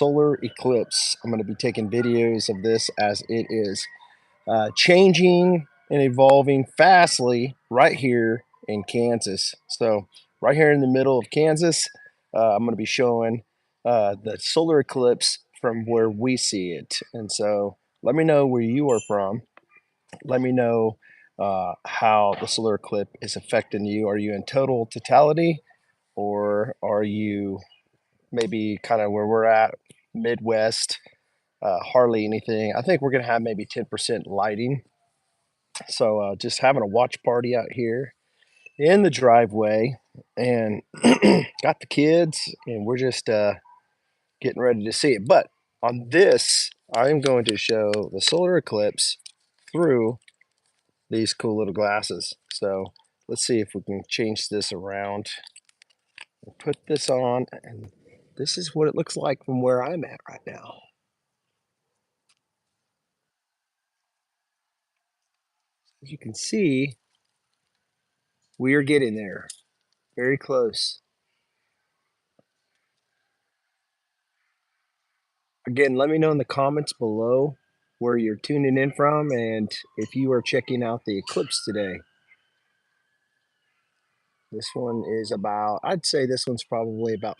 solar eclipse. I'm going to be taking videos of this as it is changing and evolving fastly right here in Kansas. So, right here in the middle of Kansas, I'm going to be showing the solar eclipse from where we see it. And so, let me know where you are from. Let me know how the solar eclipse is affecting you. Are you in total totality, or are you maybe kind of where we're at, Midwest, hardly anything? I think we're going to have maybe 10% lighting. So just having a watch party out here in the driveway, and got the kids, and we're just getting ready to see it. But on this, I'm going to show the solar eclipse through these cool little glasses. So let's see if we can change this around. Put this on, and this is what it looks like from where I'm at right now. As you can see, we are getting there, very close. Again, let me know in the comments below where you're tuning in from and if you are checking out the eclipse today. This one is about, I'd say this one's probably about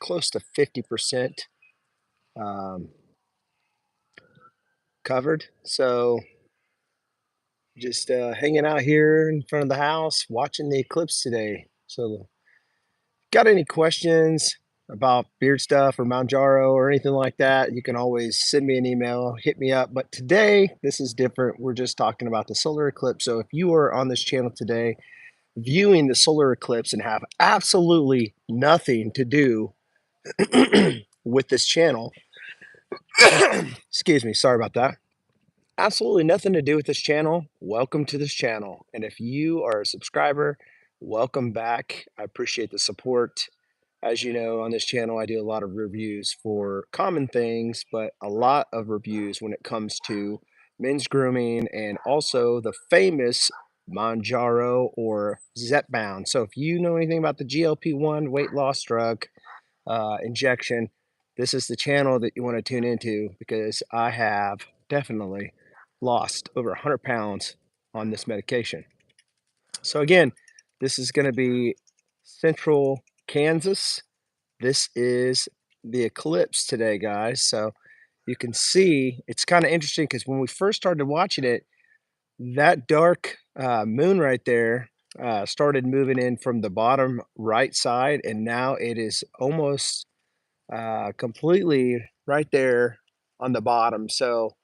close to 50% um, covered. So just hanging out here in front of the house watching the eclipse today. So got any questions about beard stuff or Mounjarbro or anything like that, you can always send me an email, hit me up. But today, this is different. We're just talking about the solar eclipse. So if you are on this channel today viewing the solar eclipse and have absolutely nothing to do with this channel, excuse me, sorry about that. Absolutely nothing to do with this channel, welcome to this channel. And if you are a subscriber, welcome back. I appreciate the support. As you know, on this channel, I do a lot of reviews for common things, but a lot of reviews when it comes to men's grooming and also the famous Mounjarbro or Zepbound. So if you know anything about the GLP-1 weight loss drug injection, this is the channel that you want to tune into, because I have definitely lost over 100 pounds on this medication. So again, this is going to be Central Kansas. This is the eclipse today, guys. So you can see it's kind of interesting, because when we first started watching it, that dark moon right there started moving in from the bottom right side, and now it is almost completely right there on the bottom. So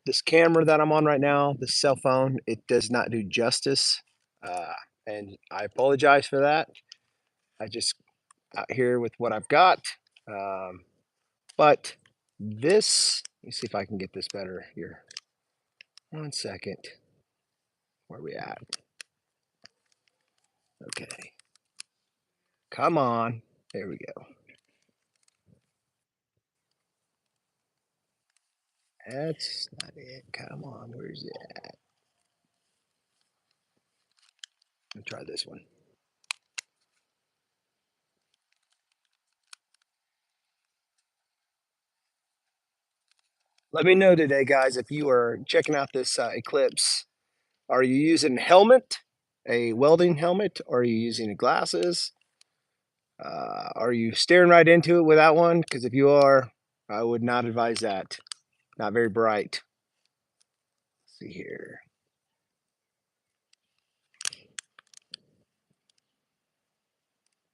this camera that I'm on right now, this cell phone, it does not do justice, uh, and I apologize for that. I just out here with what I've got. Um, but this, let me see if I can get this better here. 1 second. Where are we at? Okay. Come on. There we go. That's not it. Come on. Where's it? Let me try this one. Let me know today, guys, if you are checking out this eclipse. Are you using a helmet, a welding helmet? Or are you using glasses? Are you staring right into it without one? Because if you are, I would not advise that. Not very bright. Let's see here.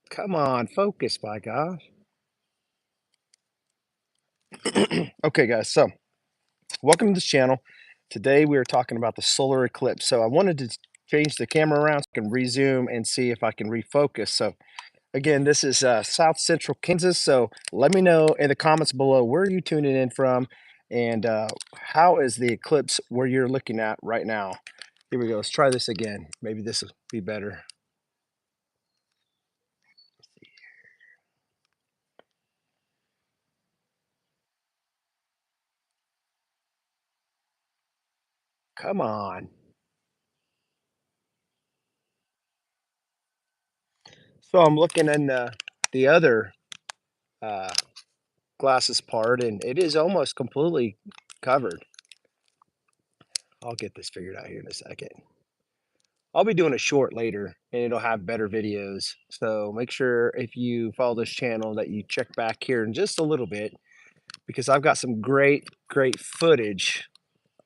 Come on, focus, by gosh. Okay, guys, so welcome to this channel. Today we are talking about the solar eclipse. So I wanted to change the camera around so I can resume and see if I can refocus. So again, this is South Central Kansas. So let me know in the comments below where you tuning in from, and how is the eclipse where you're looking at right now. Here we go. Let's try this again. Maybe this will be better. Come on. So I'm looking in the other uh, glasses part, and it is almost completely covered. I'll get this figured out here in a second. I'll be doing a short later, and it'll have better videos. So make sure if you follow this channel that you check back here in just a little bit because I've got some great footage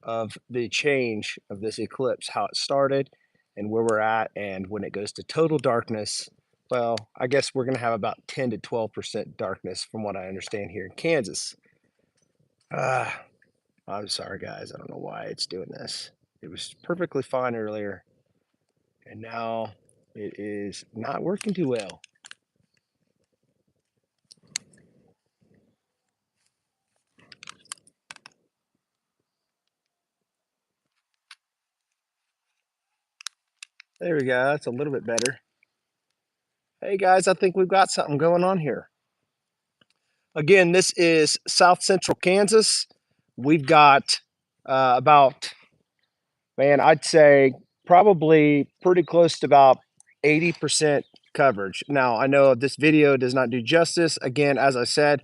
of the change of this eclipse, how it started and where we're at. And when it goes to total darkness, well, I guess we're going to have about 10 to 12% darkness from what I understand here in Kansas. I'm sorry, guys. I don't know why it's doing this. It was perfectly fine earlier, and now it is not working too well. There we go. That's a little bit better. Hey, guys, I think we've got something going on here. Again, this is South Central Kansas. We've got about, man, I'd say probably pretty close to about 80% coverage. Now, I know this video does not do justice. Again, as I said,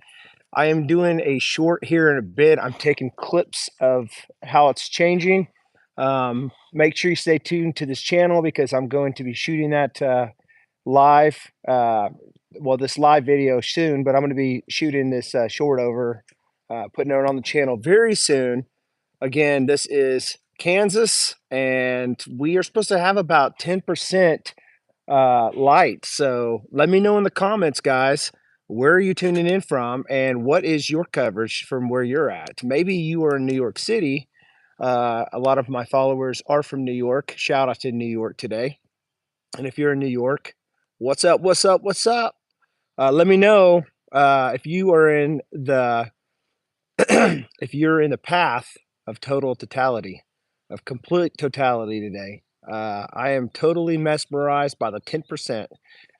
I am doing a short here in a bit. I'm taking clips of how it's changing. Make sure you stay tuned to this channel because I'm going to be shooting that live. Well, this live video soon, but I'm going to be shooting this short over, putting it on the channel very soon. Again, this is Kansas, and we are supposed to have about 10% light. So let me know in the comments, guys, where are you tuning in from and what is your coverage from where you're at? Maybe you are in New York City. A lot of my followers are from New York. Shout out to New York today. And if you're in New York, what's up? What's up? What's up? Let me know if you are in the if you're in the path of total totality, of complete totality today. I am totally mesmerized by the 10%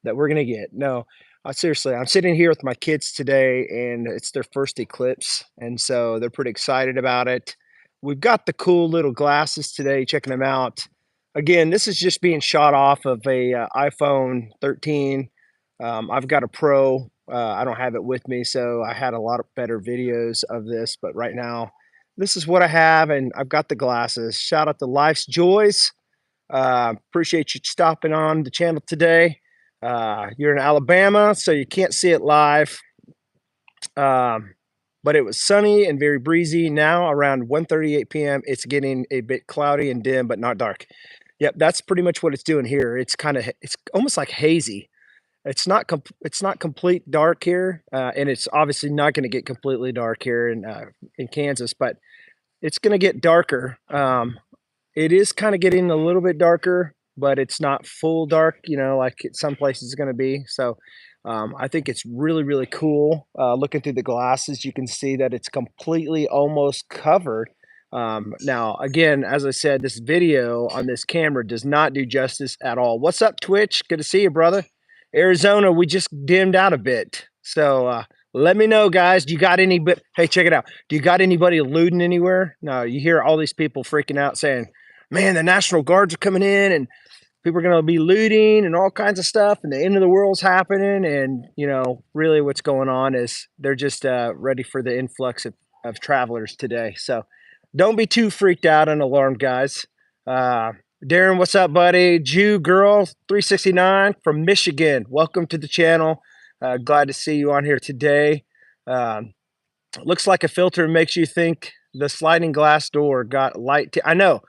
that we're gonna get. No, seriously, I'm sitting here with my kids today, and it's their first eclipse, and so they're pretty excited about it. We've got the cool little glasses today, checking them out. Again, this is just being shot off of a iPhone 13. I've got a Pro. I don't have it with me, so I had a lot of better videos of this, but right now, this is what I have, and I've got the glasses. Shout out to Life's Joys. Appreciate you stopping on the channel today. You're in Alabama, so you can't see it live. But it was sunny and very breezy. Now around 1:38 p.m., it's getting a bit cloudy and dim, but not dark. Yep, that's pretty much what it's doing here. It's almost like hazy. It's not complete dark here, and it's obviously not going to get completely dark here in Kansas, but it's going to get darker. It is kind of getting a little bit darker, but it's not full dark, like some places it's going to be. So I think it's really cool. Looking through the glasses, you can see that it's completely almost covered. Now, again, as I said, this video on this camera does not do justice at all. What's up, Twitch? Good to see you, brother. Arizona, we just dimmed out a bit. So let me know, guys. Do you got any? Hey, check it out. Do you got anybody looting anywhere? No, you hear all these people freaking out saying, man, the National Guards are coming in and people are going to be looting and all kinds of stuff and the end of the world's happening. And, really what's going on is they're just ready for the influx of travelers today. So don't be too freaked out and alarmed, guys. Darren, what's up, buddy? Jew Girl 369 from Michigan. Welcome to the channel. Glad to see you on here today. Looks like a filter makes you think the sliding glass door got light. I know.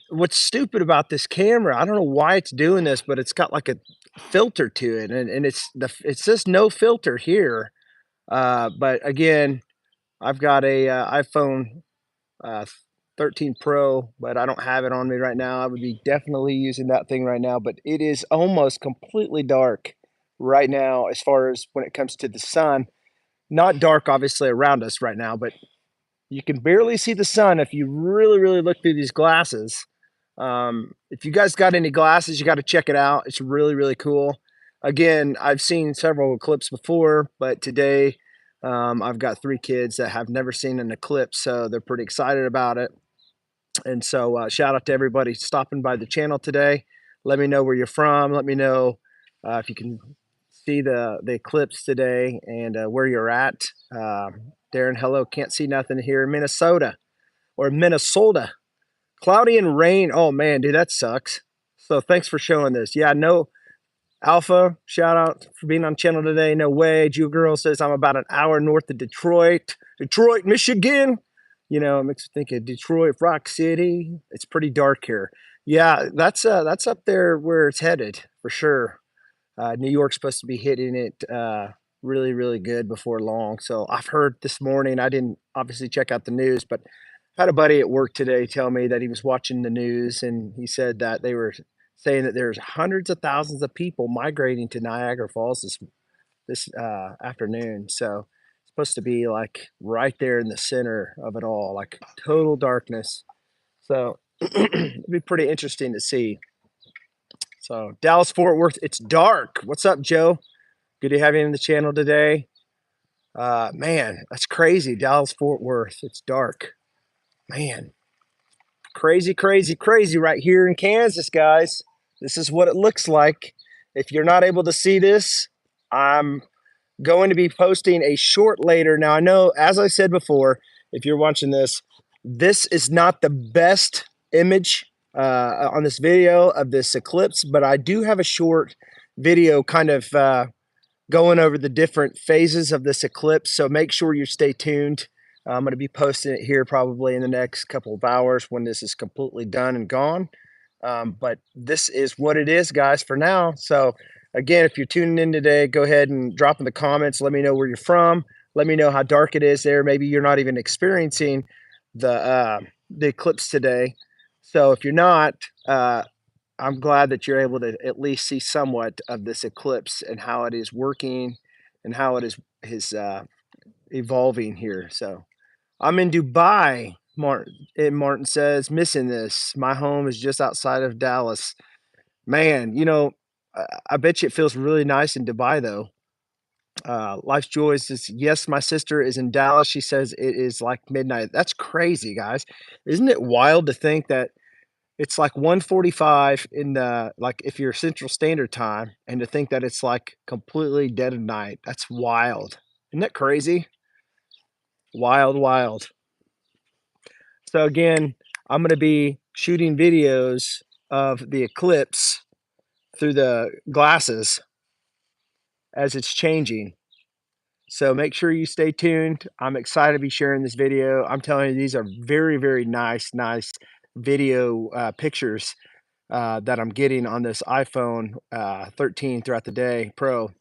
What's stupid about this camera, I don't know why it's doing this, but it's got like a filter to it, and it says no filter here. But again, I've got a iPhone uh, 13 Pro, but I don't have it on me right now. I would be definitely using that thing right now, but it is almost completely dark right now as far as when it comes to the sun. Not dark, obviously, around us right now, but you can barely see the sun if you really look through these glasses. If you guys got any glasses, you got to check it out. It's really cool. Again, I've seen several eclipses before, but today I've got 3 kids that have never seen an eclipse, so they're pretty excited about it. And so shout out to everybody stopping by the channel today. Let me know where you're from. Let me know if you can see the eclipse today and where you're at. Darren, hello. Can't see nothing here in Minnesota or Minnesota. Cloudy and rain. Oh man, dude, that sucks. So thanks for showing this. Yeah, no Alpha. Shout out for being on channel today. No way. Jew Girl says I'm about an hour north of Detroit, Michigan. You know, it makes me think of Detroit, Rock City. It's pretty dark here. Yeah, that's up there where it's headed for sure. New York's supposed to be hitting it really, really good before long. So I've heard this morning. I didn't obviously check out the news, but I had a buddy at work today tell me that he was watching the news and he said that they were saying that there's hundreds of thousands of people migrating to Niagara Falls this afternoon. So it's supposed to be like right there in the center of it all, like total darkness. So it'd be pretty interesting to see. So Dallas Fort Worth, it's dark. What's up, Joe? Good to have you in the channel today. Man, that's crazy. Dallas Fort Worth, it's dark. Man, crazy, crazy, crazy right here in Kansas, guys. This is what it looks like. If you're not able to see this, I'm going to be posting a short later. Now, I know, as I said before, if you're watching this, this is not the best image on this video of this eclipse, but I do have a short video kind of going over the different phases of this eclipse. So make sure you stay tuned. I'm going to be posting it here probably in the next couple of hours when this is completely done and gone. But this is what it is, guys, for now. So again, if you're tuning in today, go ahead and drop in the comments. Let me know where you're from. Let me know how dark it is there. Maybe you're not even experiencing the eclipse today. So if you're not, I'm glad that you're able to at least see somewhat of this eclipse and how it is working and how it is evolving here. So I'm in Dubai. Martin says, missing this. My home is just outside of Dallas. Man, you know, I bet you it feels really nice in Dubai though. Life's Joy says, yes, my sister is in Dallas. She says it is like midnight. That's crazy, guys. Isn't it wild to think that it's like 1:45 in the like if you're Central Standard Time, and to think that it's like completely dead of night. That's wild. Isn't that crazy? Wild, wild. So again, I'm going to be shooting videos of the eclipse through the glasses as it's changing. So make sure you stay tuned. I'm excited to be sharing this video. I'm telling you, these are very, very nice video pictures that I'm getting on this iPhone 13 throughout the day Pro.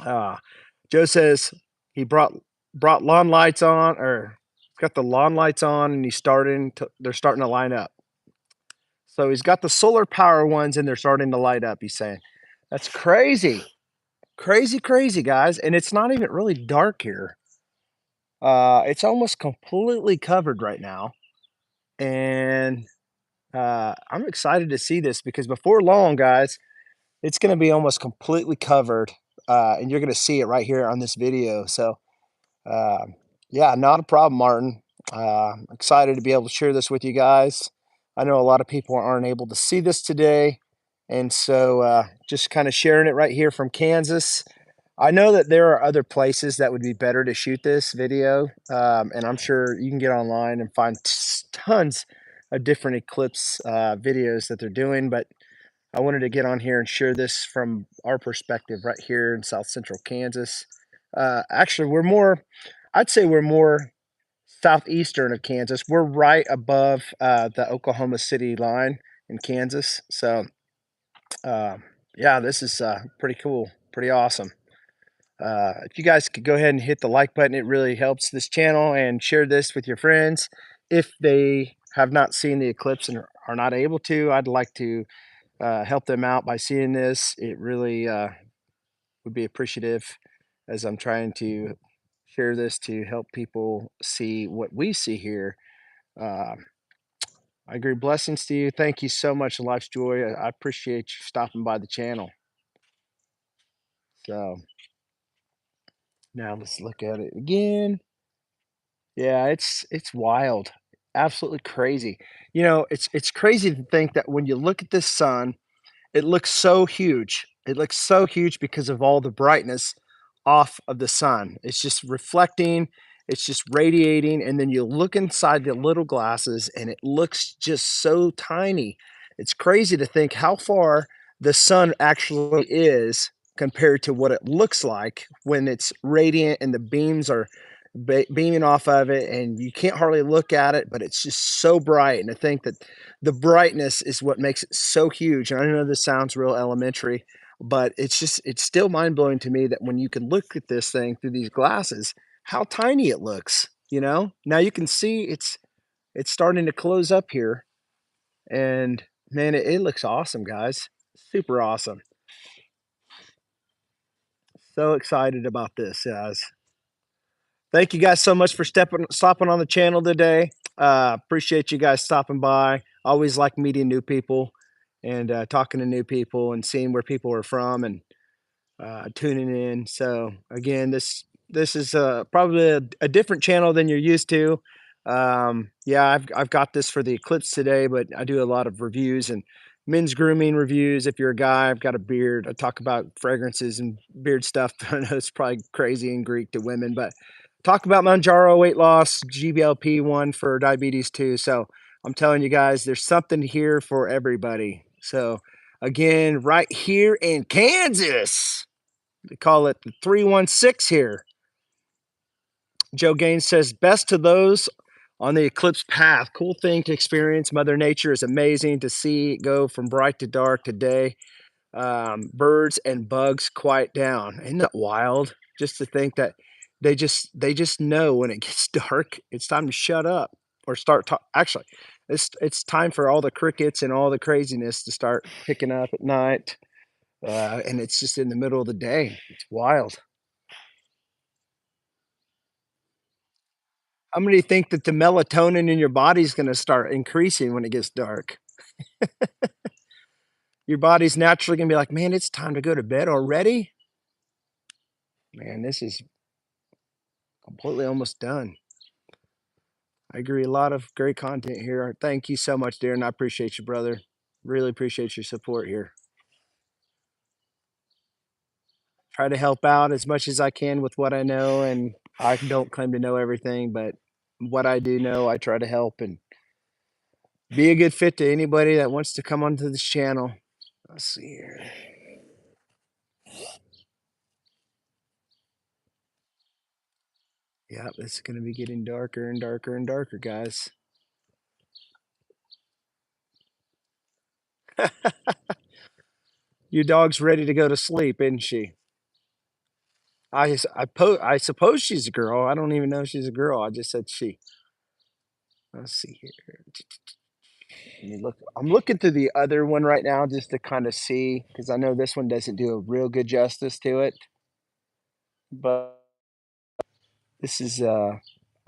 Joe says he brought lawn lights on, or got the lawn lights on, and they're starting to line up. So he's got the solar power ones, and they're starting to light up. He's saying that's crazy, crazy, crazy, guys, and it's not even really dark here. It's almost completely covered right now, and I'm excited to see this because before long, guys, it's going to be almost completely covered, and you're going to see it right here on this video. So, yeah, not a problem, Martin. Excited to be able to share this with you guys. I know a lot of people aren't able to see this today, and so just kind of sharing it right here from Kansas. I know that there are other places that would be better to shoot this video, and I'm sure you can get online and find tons of different eclipse videos that they're doing, but I wanted to get on here and share this from our perspective right here in South Central Kansas. Actually, I'd say we're more southeastern of Kansas. We're right above the Oklahoma City line in Kansas. So, yeah, this is pretty cool, pretty awesome. If you guys could go ahead and hit the like button, it really helps this channel, and share this with your friends. If they have not seen the eclipse and are not able to, I'd like to help them out by seeing this. It really would be appreciative, as I'm trying to share this to help people see what we see here. Uh, I agree. Blessings to you. Thank you so much, Life's Joy. I appreciate you stopping by the channel. So now let's look at it again. Yeah, it's wild. Absolutely crazy. You know, it's crazy to think that when you look at this sun, it looks so huge. It looks so huge because of all the brightness off of the sun. It's just reflecting, it's just radiating, and then you look inside the little glasses and it looks just so tiny. It's crazy to think how far the sun actually is compared to what it looks like when it's radiant and the beams are beaming off of it, and you can't hardly look at it, but it's just so bright. And I think that the brightness is what makes it so huge. And I know this sounds real elementary, but it's still mind-blowing to me that when you can look at this thing through these glasses, how tiny it looks, you know? Now you can see it's starting to close up here, and man, it looks awesome, guys. Super awesome. So excited about this, guys. Thank you guys so much for stopping on the channel today. Appreciate you guys stopping by. Always like meeting new people and talking to new people and seeing where people are from and tuning in. So again, this is probably a different channel than you're used to. Yeah, I've got this for the Eclipse today, but I do a lot of reviews and men's grooming reviews. If you're a guy, I've got a beard. I talk about fragrances and beard stuff. I know it's probably crazy and Greek to women, but talk about Mounjarbro weight loss, GBLP one for diabetes too. So I'm telling you guys, there's something here for everybody. So again, right here in Kansas. They call it the 316 here. Joe Gaines says, best to those on the eclipse path. Cool thing to experience. Mother Nature is amazing to see it go from bright to dark today. Birds and bugs quiet down. Isn't that wild? Just to think that they just know when it gets dark, it's time to shut up or start talk. Actually, it's time for all the crickets and all the craziness to start picking up at night. And it's just in the middle of the day. It's wild. How many think that the melatonin in your body is gonna start increasing when it gets dark? Your body's naturally gonna be like, "Man, it's time to go to bed already?" Man, this is completely almost done. I agree, a lot of great content here. Thank you so much, Darren. I appreciate you, brother. Really appreciate your support here. Try to help out as much as I can with what I know, and I don't claim to know everything, but what I do know, I try to help and be a good fit to anybody that wants to come onto this channel. Let's see here. Yep, it's gonna be getting darker and darker and darker, guys. Your dog's ready to go to sleep, isn't she? I suppose she's a girl. I don't even know if she's a girl. I just said she. Let's see here. Let me look. I'm looking through the other one right now just to kind of see because I know this one doesn't do a real good justice to it. But this is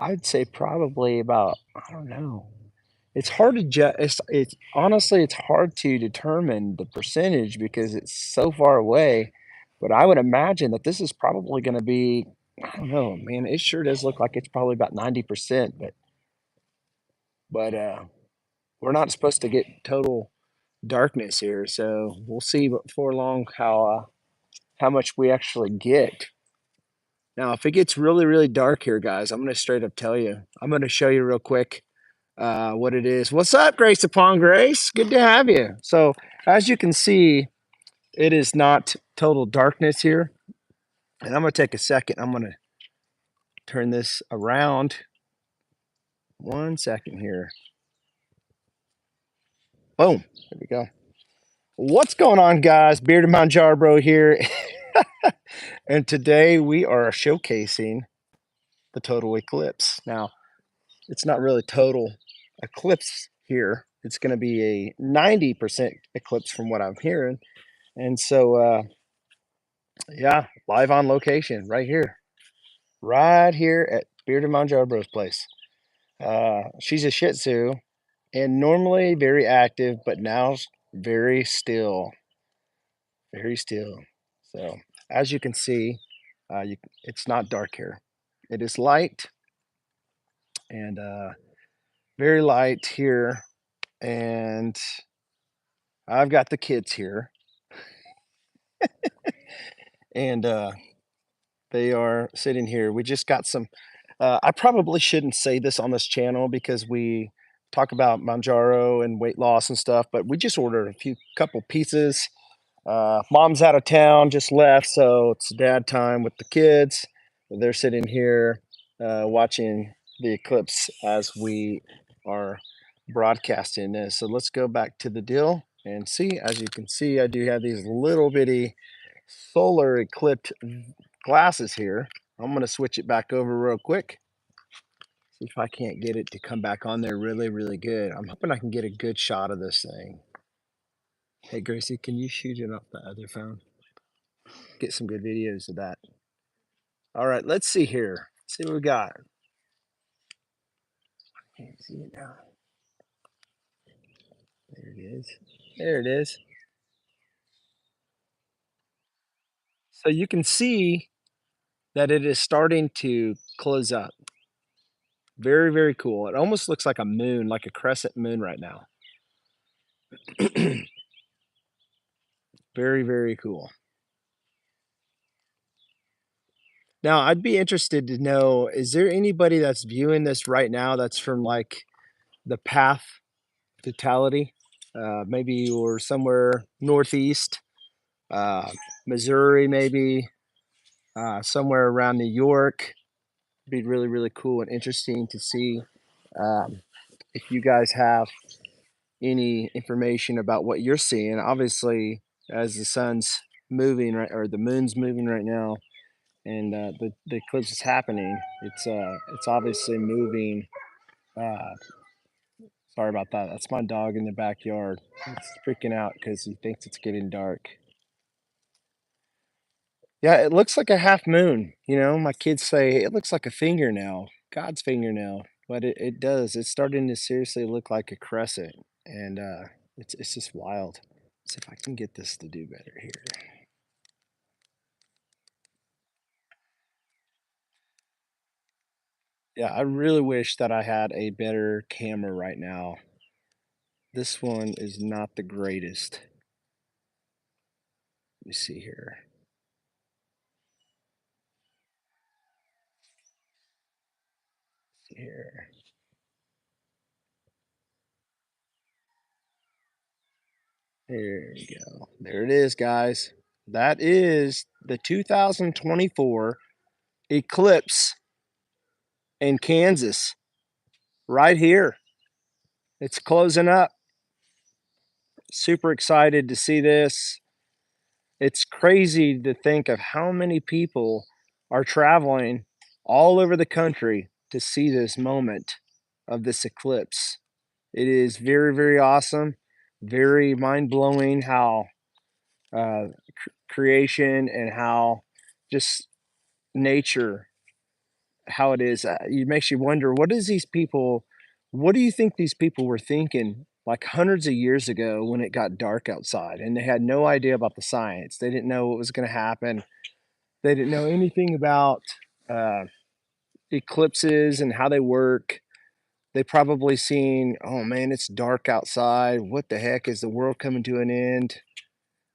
I'd say probably about I don't know. It's hard to it's honestly, it's hard to determine the percentage because it's so far away, but I would imagine that this is probably gonna be I don't know, man, it sure does look like it's probably about 90%, but we're not supposed to get total darkness here, so we'll see before long how much we actually get. Now, if it gets really, really dark here, guys, I'm gonna straight up tell you. I'm gonna show you real quick what it is. What's up, Grace upon Grace? Good to have you. So, as you can see, it is not total darkness here. And I'm going to take a second. I'm going to turn this around. 1 second here. Boom. There we go. What's going on, guys? Bearded Mounjarbro here. And today we are showcasing the total eclipse. Now, it's not really total eclipse here. It's going to be a 90% eclipse from what I'm hearing. And so, yeah, live on location right here at Bearded Mounjarbro's place. She's a Shih Tzu and normally very active, but now very still, very still. So as you can see, it's not dark here. It is light and very light here. And I've got the kids here. and they are sitting here. We just got some. I probably shouldn't say this on this channel because we talk about Mounjaro and weight loss and stuff, but we just ordered a few couple pizzas. Mom's out of town, just left, so it's dad time with the kids. They're sitting here watching the eclipse as we are broadcasting this. So let's go back to the deal and see. As you can see, I do have these little bitty solar eclipse glasses here. I'm going to switch it back over real quick. See if I can't get it to come back on there really, really good. I'm hoping I can get a good shot of this thing. Hey, Gracie, can you shoot it off the other phone? Get some good videos of that. All right, let's see here. See what we got. Can't see it now. There it is. There it is. So you can see that it is starting to close up. Very, very cool. It almost looks like a moon, like a crescent moon right now. Very, very cool. Now, I'd be interested to know, is there anybody that's viewing this right now that's from like the path totality? Maybe you're somewhere northeast, uh, Missouri, maybe somewhere around New York. Be really, really cool and interesting to see um, if you guys have any information about what you're seeing. Obviously, as the sun's moving right or the moon's moving right now, and the eclipse is happening, it's obviously moving. Uh, Sorry about that. That's my dog in the backyard. It's freaking out because he thinks it's getting dark. Yeah, it looks like a half moon. You know, my kids say it looks like a fingernail, God's fingernail, but it does. It's starting to seriously look like a crescent, and it's just wild. See if I can get this to do better here. Yeah, I really wish that I had a better camera right now. This one is not the greatest. Let me see here. See here. There we go. There it is, guys. That is the 2024 eclipse in Kansas, right here. It's closing up. Super excited to see this. It's crazy to think of how many people are traveling all over the country to see this moment of this eclipse. It is very, very awesome, very mind blowing how creation and how just nature how it is. It makes you wonder, what do you think these people were thinking like hundreds of years ago when it got dark outside and they had no idea about the science? They didn't know what was going to happen. They didn't know anything about uh, eclipses and how they work. They probably seen, oh man, it's dark outside. What the heck is the world coming to an end?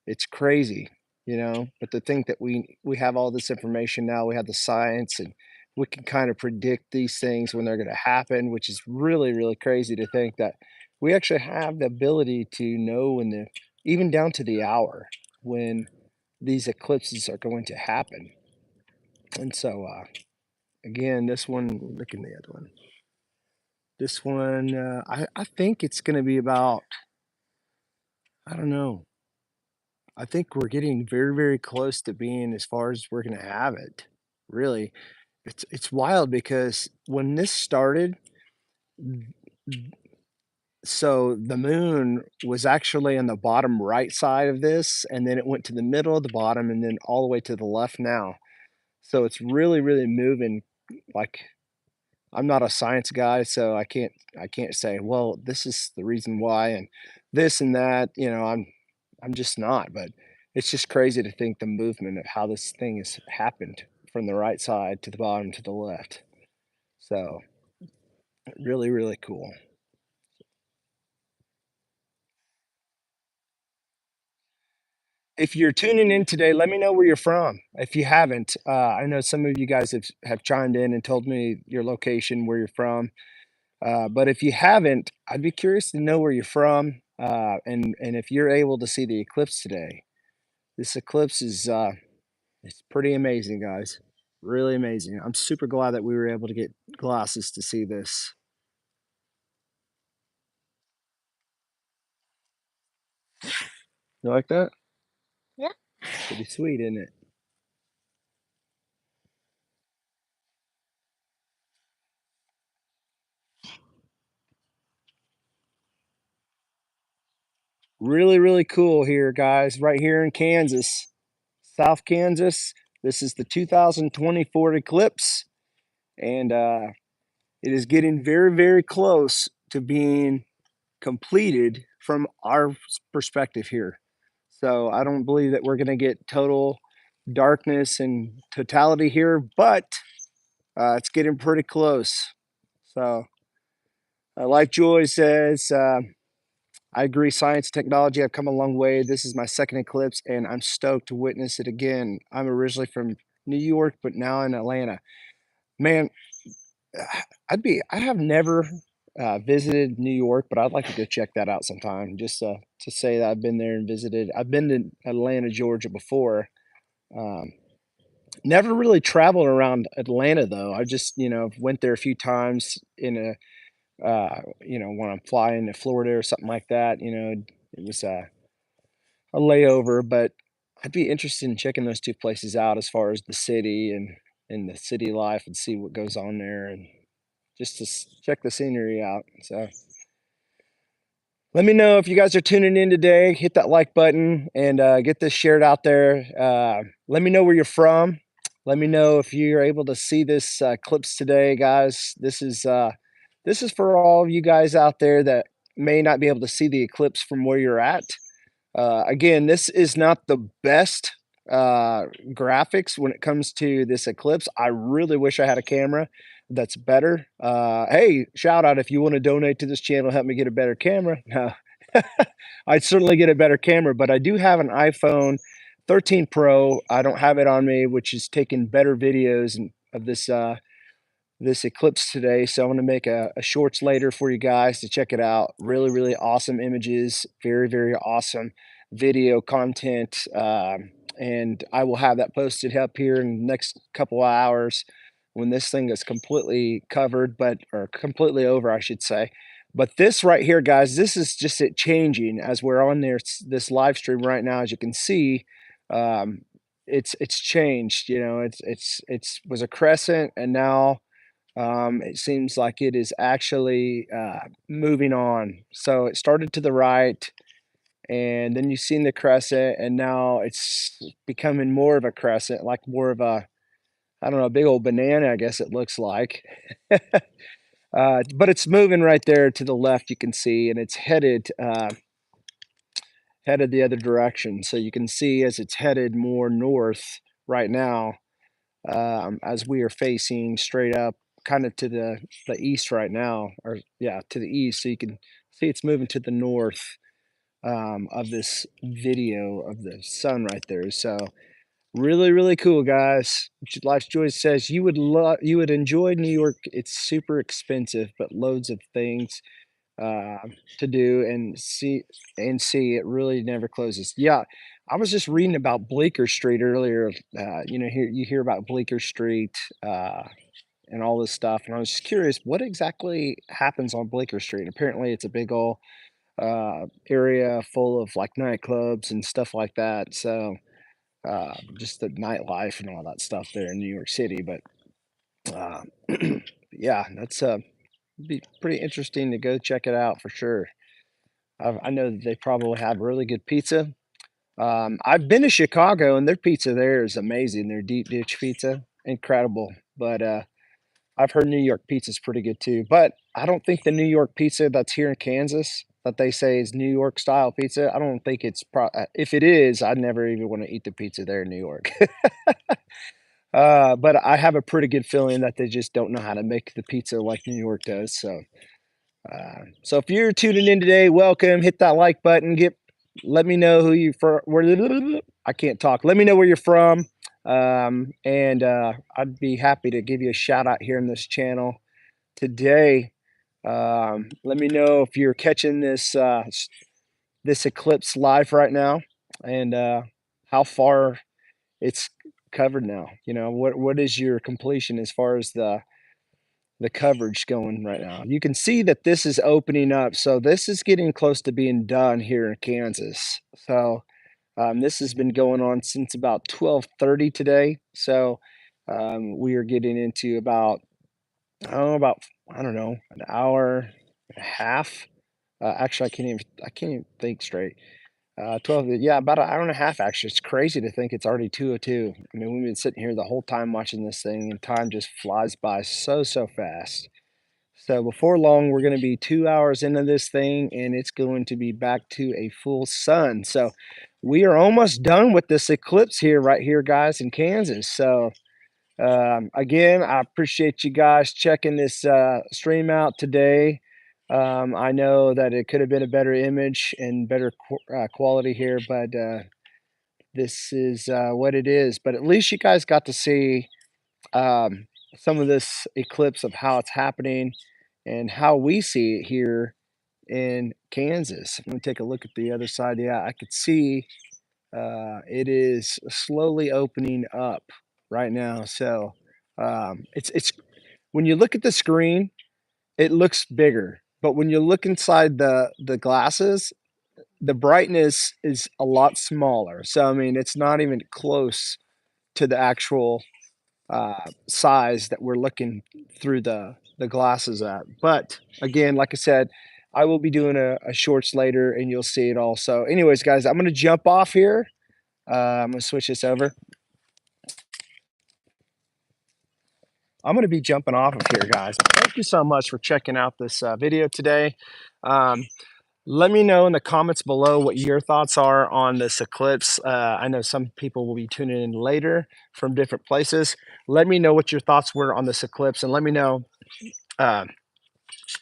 It's crazy, you know, but to think that we have all this information now, we have the science and we can kind of predict these things when they're going to happen, which is really, really crazy to think that we actually have the ability to know when the even down to the hour when these eclipses are going to happen. And so again, this one, look at the other one. This one, I think it's going to be about, I don't know, I think we're getting very, very close to being as far as we're gonna have it. Really, it's wild because when this started, so the moon was actually on the bottom right side of this, and then it went to the middle of the bottom, and then all the way to the left now. So it's really, really moving. Like I'm not a science guy, so I can't say, well, this is the reason why, and this and that. You know, I'm just not, but it's just crazy to think the movement of how this thing has happened from the right side to the bottom to the left. So really, really cool. if you're tuning in today, let me know where you're from. If you haven't, I know some of you guys have chimed in and told me your location, where you're from. But if you haven't, I'd be curious to know where you're from, and if you're able to see the eclipse today. This eclipse is it's pretty amazing, guys. Really amazing. I'm super glad that we were able to get glasses to see this. You like that? Yeah. Pretty sweet, isn't it? Really, really cool here, guys. Right here in Kansas, South Kansas. This is the 2024 eclipse, and it is getting very, very close to being completed from our perspective here. So I don't believe that we're going to get total darkness and totality here, but it's getting pretty close. So, like Joy says, I agree. Science, technology have come a long way. This is my second eclipse, and I'm stoked to witness it again. I'm originally from New York, but now in Atlanta. Man, I have never visited New York, but I'd like to go check that out sometime. Just to say that I've been there and visited. I've been to Atlanta, Georgia before. Um, Never really traveled around Atlanta though. I just went there a few times in a when I'm flying to Florida or something like that. It was a layover, but I'd be interested in checking those two places out as far as the city and the city life and see what goes on there and just to check the scenery out. So let me know if you guys are tuning in today. Hit that like button and get this shared out there. Let me know where you're from. Let me know if you're able to see this clips today, guys. This is for all of you guys out there that may not be able to see the eclipse from where you're at. Again, this is not the best graphics when it comes to this eclipse. I really wish I had a camera that's better. Hey, shout out if you want to donate to this channel, help me get a better camera. No. I'd certainly get a better camera, but I do have an iPhone 13 Pro. I don't have it on me, which is taking better videos of this eclipse today. So I'm going to make a shorts later for you guys to check it out. Really, really awesome images. Very, very awesome video content. And I will have that posted up here in the next couple of hours when this thing is completely covered, or completely over, I should say. But this right here, guys, this is just it changing as we're on this live stream right now. As you can see, um, it's changed. It's was a crescent, and now it seems like it is actually moving on. So it started to the right, and then you've seen the crescent, and now it's becoming more of a crescent, like more of a, I don't know, a big old banana, I guess it looks like. But it's moving right there to the left, you can see, and it's headed the other direction. So you can see as it's headed more north right now, as we are facing straight up kind of to the east right now, or yeah, to the east. So you can see it's moving to the north of this video of the sun right there. So really, really cool, guys. Life's Joy says you would enjoy New York. It's super expensive, but loads of things uh, to do and see. It really never closes. Yeah, I was just reading about Bleecker Street earlier. Here you hear about Bleecker Street and all this stuff, and I was just curious what exactly happens on Bleecker Street. Apparently, it's a big old area full of like nightclubs and stuff like that. So just the nightlife and all that stuff there in New York City. But uh, yeah, that's be pretty interesting to go check it out for sure. I know that they probably have really good pizza. I've been to Chicago and their pizza there is amazing. Their deep dish pizza, incredible. But I've heard New York pizza is pretty good too. But I don't think the New York pizza that's here in Kansas that they say is New York style pizza. I don't think it's if it is, I'd never even want to eat the pizza there in New York. But I have a pretty good feeling that they just don't know how to make the pizza like New York does. So if you're tuning in today, welcome. Hit that like button. Let me know who you for. I can't talk. Let me know where you're from, and I'd be happy to give you a shout out here in this channel today. Let me know if you're catching this eclipse live right now, and how far it's covered now. You know, what is your completion as far as the coverage going right now? You can see that this is opening up, so this is getting close to being done here in Kansas. So this has been going on since about 12:30 today. So we are getting into about I don't know, an hour and a half. Actually, I can't even think straight. 12, yeah, about an hour and a half. Actually, it's crazy to think it's already 2:02. I mean, we've been sitting here the whole time watching this thing, and time just flies by so fast. So before long, we're going to be 2 hours into this thing, and it's going to be back to a full sun. So we are almost done with this eclipse here, right here, guys, in Kansas. So again, I appreciate you guys checking this stream out today. I know that it could have been a better image and better quality here, but this is what it is. But at least you guys got to see um, some of this eclipse of how it's happening and how we see it here in Kansas. Let me take a look at the other side. Yeah, I could see it is slowly opening up right now. So it's when you look at the screen, it looks bigger, but when you look inside the glasses, the brightness is a lot smaller. So I mean, it's not even close to the actual size that we're looking through the glasses at. But again, like I said, I will be doing a shorts later, and you'll see it all. So, anyways, guys, I'm gonna jump off here. I'm gonna switch this over. I'm gonna be jumping off of here, guys. Thank you so much for checking out this video today. Um, Let me know in the comments below what your thoughts are on this eclipse. I know some people will be tuning in later from different places. Let me know what your thoughts were on this eclipse, and let me know, uh,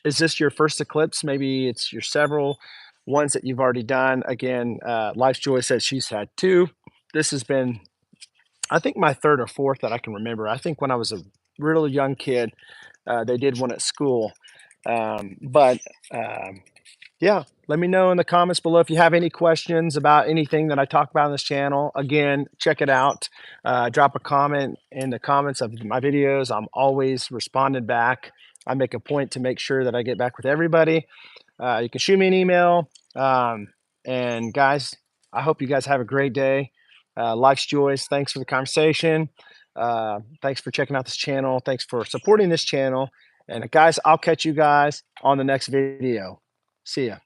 is this your first eclipse? Maybe it's your several ones that you've already done. Again, Life's Joy says she's had two. This has been, I think, my third or fourth that I can remember. I think when I was a really young kid, they did one at school. But yeah, let me know in the comments below if you have any questions about anything that I talk about on this channel. Again, check it out. Drop a comment in the comments of my videos. I'm always responding back. I make a point to make sure that I get back with everybody. You can shoot me an email. And guys, I hope you guys have a great day. Life's Joys, thanks for the conversation. Thanks for checking out this channel. Thanks for supporting this channel. And guys, I'll catch you guys on the next video. See ya.